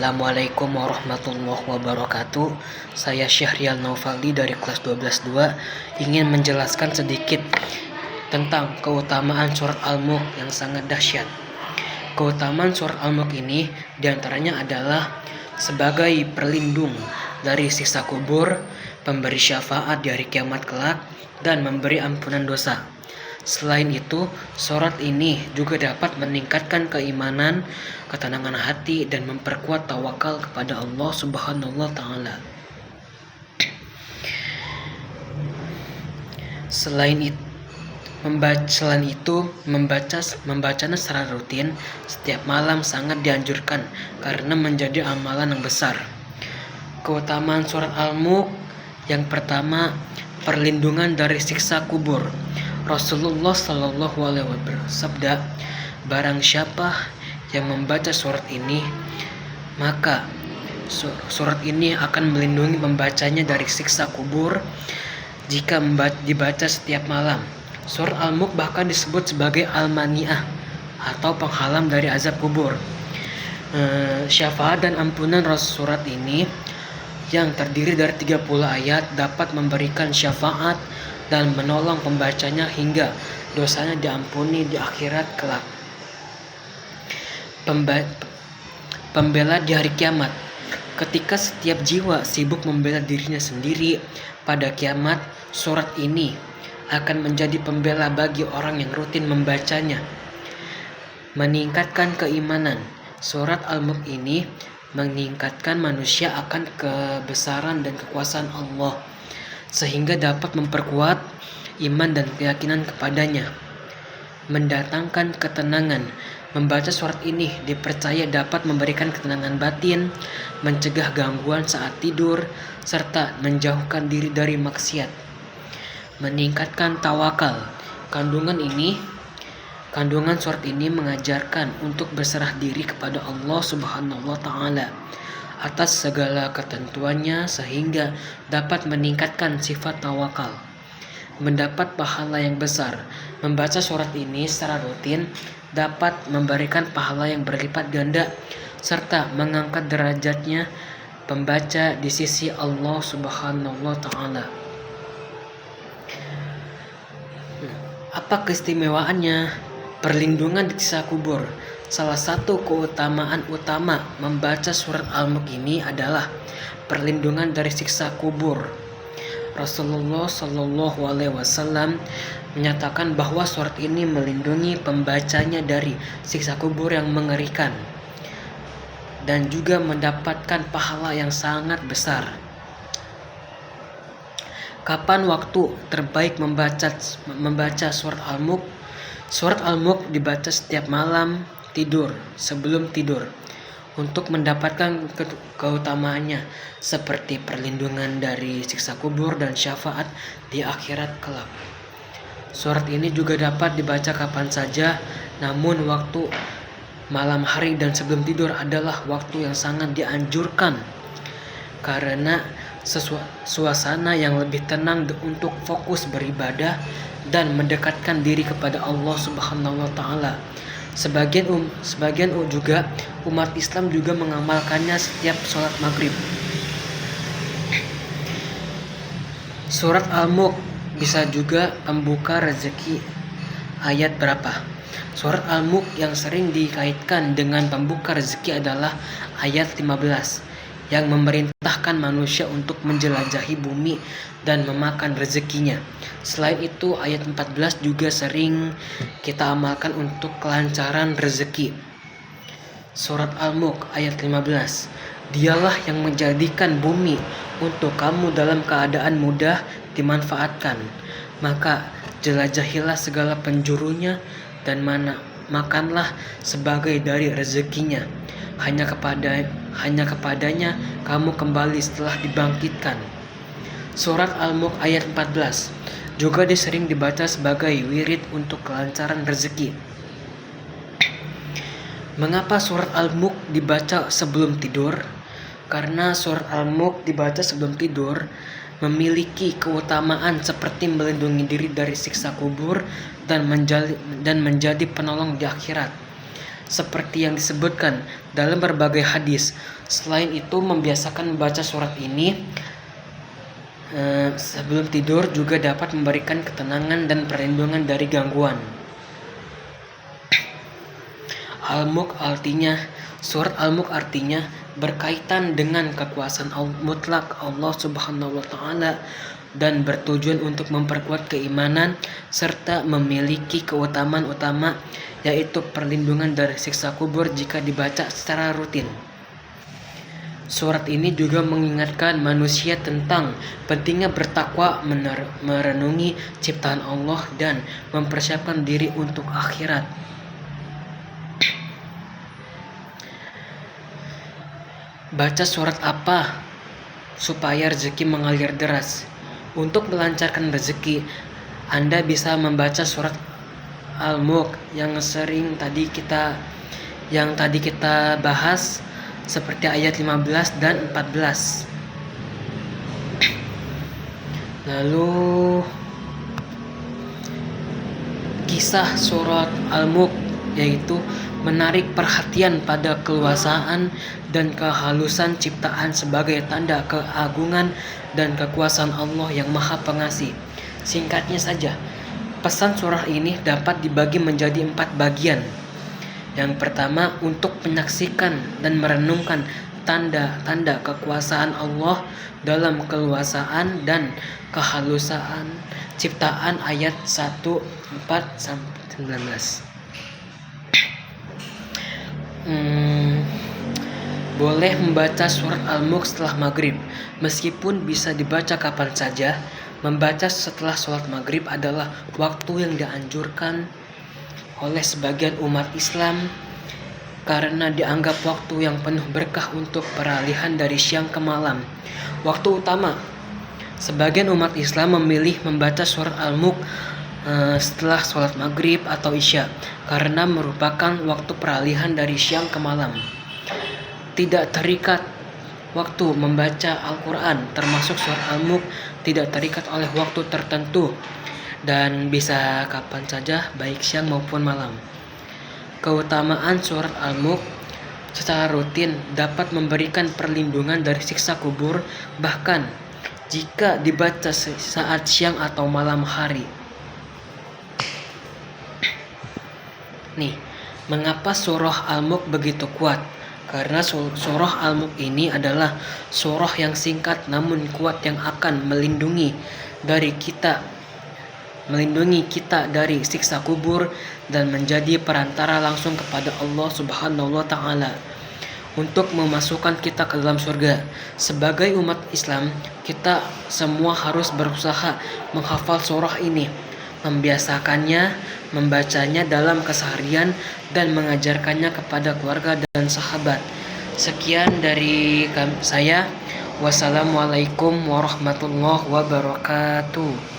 Assalamualaikum warahmatullahi wabarakatuh. Saya Syahrial Naufali dari kelas 12-2 ingin menjelaskan sedikit tentang keutamaan surat Al-Mulk yang sangat dahsyat. Keutamaan surat Al-Mulk ini diantaranya adalah sebagai perlindung dari siksa kubur, pemberi syafaat di hari kiamat kelak, dan memberi ampunan dosa. Selain itu, surat ini juga dapat meningkatkan keimanan, ketenangan hati, dan memperkuat tawakal kepada Allah Subhanahu wa Ta'ala. Selain itu, membacanya secara rutin setiap malam sangat dianjurkan karena menjadi amalan yang besar. Keutamaan surat Al-Mulk yang pertama, perlindungan dari siksa kubur. Rasulullah Shallallahu Alaihi Wasallam bersabda, barang siapa yang membaca surat ini, maka surat ini akan melindungi pembacanya dari siksa kubur jika dibaca setiap malam. Surat Al-Mulk bahkan disebut sebagai Al-Mani'ah atau penghalang dari azab kubur. Syafaat dan ampunan surat ini yang terdiri dari 30 ayat dapat memberikan syafaat dan menolong pembacanya hingga dosanya diampuni di akhirat kelak. Pembela di hari kiamat. Ketika setiap jiwa sibuk membela dirinya sendiri pada kiamat, surat ini akan menjadi pembela bagi orang yang rutin membacanya. Meningkatkan keimanan. Surat Al-Mulk ini meningkatkan manusia akan kebesaran dan kekuasaan Allah, sehingga dapat memperkuat iman dan keyakinan kepadanya. Mendatangkan ketenangan. Membaca surat ini dipercaya dapat memberikan ketenangan batin, mencegah gangguan saat tidur, serta menjauhkan diri dari maksiat. Meningkatkan tawakal. Kandungan surat ini mengajarkan untuk berserah diri kepada Allah Subhanahu wa Ta'ala atas segala ketentuannya sehingga dapat meningkatkan sifat tawakal. Mendapat pahala yang besar. Membaca surat ini secara rutin dapat memberikan pahala yang berlipat ganda serta mengangkat derajatnya pembaca di sisi Allah Subhanahu wa Ta'ala. Apa keistimewaannya? Perlindungan di siksa kubur. Salah satu keutamaan utama membaca surat Al-Mulk ini adalah perlindungan dari siksa kubur. Rasulullah Shallallahu Alaihi Wasallam menyatakan bahwa surat ini melindungi pembacanya dari siksa kubur yang mengerikan dan juga mendapatkan pahala yang sangat besar. Kapan waktu terbaik membaca surat Al-Mulk? Surat Al-Mulk dibaca setiap malam sebelum tidur untuk mendapatkan keutamaannya seperti perlindungan dari siksa kubur dan syafaat di akhirat kelak. Surat ini juga dapat dibaca kapan saja, namun waktu malam hari dan sebelum tidur adalah waktu yang sangat dianjurkan karena suasana yang lebih tenang untuk fokus beribadah dan mendekatkan diri kepada Allah Subhanahu wa Ta'ala. Sebagian juga umat Islam juga mengamalkannya setiap sholat maghrib. Surat Al-Mulk bisa juga membuka rezeki. Ayat berapa? Surat Al-Mulk yang sering dikaitkan dengan pembuka rezeki adalah ayat 15 yang memerintahkan manusia untuk menjelajahi bumi dan memakan rezekinya. Selain itu, ayat 14 juga sering kita amalkan untuk kelancaran rezeki. Surat Al-Mulk ayat 15. Dialah yang menjadikan bumi untuk kamu dalam keadaan mudah dimanfaatkan. Maka jelajahilah segala penjurunya dan makanlah sebagai dari rezekinya. Hanya kepadanya kamu kembali setelah dibangkitkan. Surat Al-Mulk ayat 14 juga sering dibaca sebagai wirid untuk kelancaran rezeki. Mengapa surat Al-Mulk dibaca sebelum tidur? Karena surat Al-Mulk dibaca sebelum tidur memiliki keutamaan seperti melindungi diri dari siksa kubur dan menjadi penolong di akhirat. seperti yang disebutkan dalam berbagai hadis. Selain itu, membiasakan membaca surat ini sebelum tidur juga dapat memberikan ketenangan dan perlindungan dari gangguan. Surat Al-Mulk artinya berkaitan dengan kekuasaan mutlak Allah Subhanahu wa taala dan bertujuan untuk memperkuat keimanan serta memiliki keutamaan utama, yaitu perlindungan dari siksa kubur jika dibaca secara rutin. Surat ini juga mengingatkan manusia tentang pentingnya bertakwa, merenungi ciptaan Allah dan mempersiapkan diri untuk akhirat. Baca surat apa supaya rezeki mengalir deras? Untuk melancarkan rezeki, Anda bisa membaca surat Al-Mulk yang tadi kita bahas, seperti ayat 15 dan 14. Lalu kisah surat Al-Mulk yaitu menarik perhatian pada keluasaan dan kehalusan ciptaan sebagai tanda keagungan dan kekuasaan Allah yang Maha Pengasih. Singkatnya saja, pesan surah ini dapat dibagi menjadi 4 bagian. Yang pertama, untuk menyaksikan dan merenungkan tanda-tanda kekuasaan Allah dalam keluasaan dan kehalusan ciptaan, ayat 1-4-19. Boleh membaca surat Al-Mulk setelah maghrib, meskipun bisa dibaca kapan saja. Membaca setelah sholat maghrib adalah waktu yang dianjurkan oleh sebagian umat Islam karena dianggap waktu yang penuh berkah untuk peralihan dari siang ke malam. Waktu utama, sebagian umat Islam memilih membaca surat Al-Mulk setelah sholat maghrib atau isya karena merupakan waktu peralihan dari siang ke malam. Tidak terikat waktu membaca Al-Quran, termasuk surat Al-Mulk tidak terikat oleh waktu tertentu dan bisa kapan saja, baik siang maupun malam. Keutamaan surat Al-Mulk secara rutin dapat memberikan perlindungan dari siksa kubur, bahkan jika dibaca saat siang atau malam hari. Nih, mengapa surah Al-Mulk begitu kuat? Karena surah Al-Mulk ini adalah surah yang singkat namun kuat yang akan melindungi kita dari siksa kubur dan menjadi perantara langsung kepada Allah Subhanahu wa taala untuk memasukkan kita ke dalam surga. Sebagai umat Islam, kita semua harus berusaha menghafal surah ini, membiasakannya, membacanya dalam keseharian dan mengajarkannya kepada keluarga dan sahabat. Sekian dari saya. Wassalamualaikum warahmatullahi wabarakatuh.